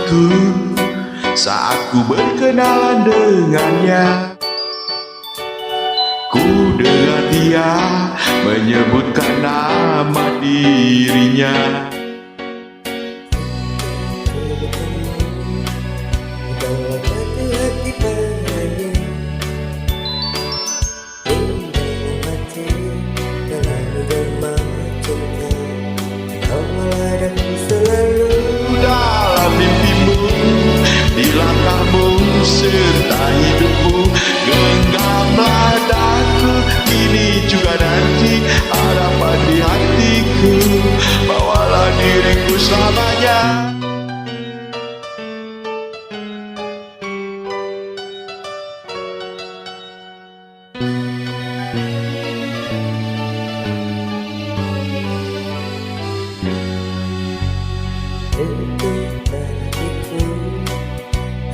hatiku saat ku berkenalan dengannya. Ku dengar dia menyebutkan nama dirinya. Dalam mimpimu, di langkahmu serta hidupmu, genggamlah daku kini juga nanti, harapan di hatiku, bawalah diriku selamanya.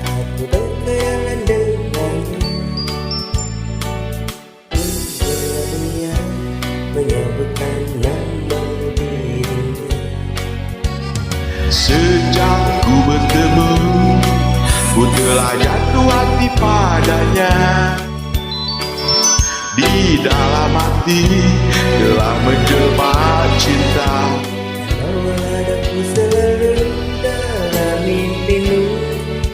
Aku berkenalan denganmu. Dia menyebutkan nama dirinya. Sejak ku bertemu, ku telah jatuh hati padanya. Di dalam hati telah menjelma cinta. Aku selalu dalam mimpimu,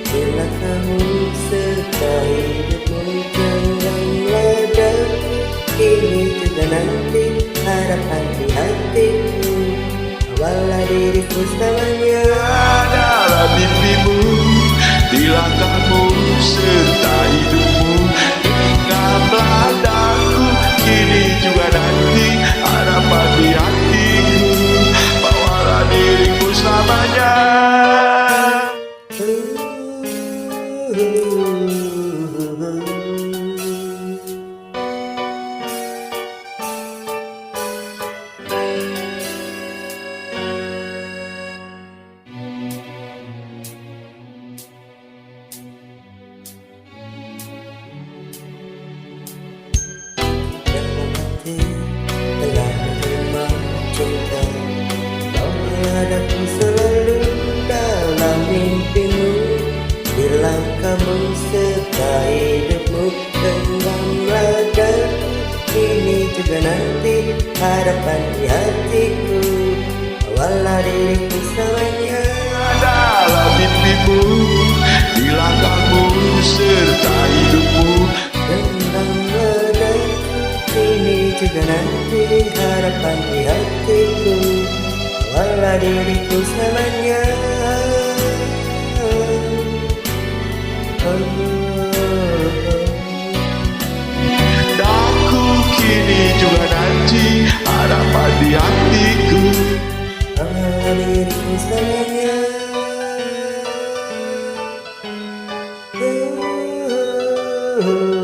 bila kamu serta hidupmu, genggamlah daku kini juga nanti, harapan di hatiku, bawalah diriku selamanya. Dalam mimpimu, di langkahmu serta hidupmu, genggamlah daku kini juga nanti, harapan di hatiku, bawalah diriku selamanya. Telah menerima cinta, bawalah aku selalu dalam mimpimu, bila kamu serta hidupmu, genggamlah daku kini juga nanti, harapan di hatiku, bawalah diriku selamanya. Dalam mimpimu, di langkahmu serta hidupmu, Genggamlah daku kini juga nanti, harapan di hatiku, bawalah diriku selamanya. daku kini juga nanti, harapan di hatiku. Bawalah diriku selamanya. Oh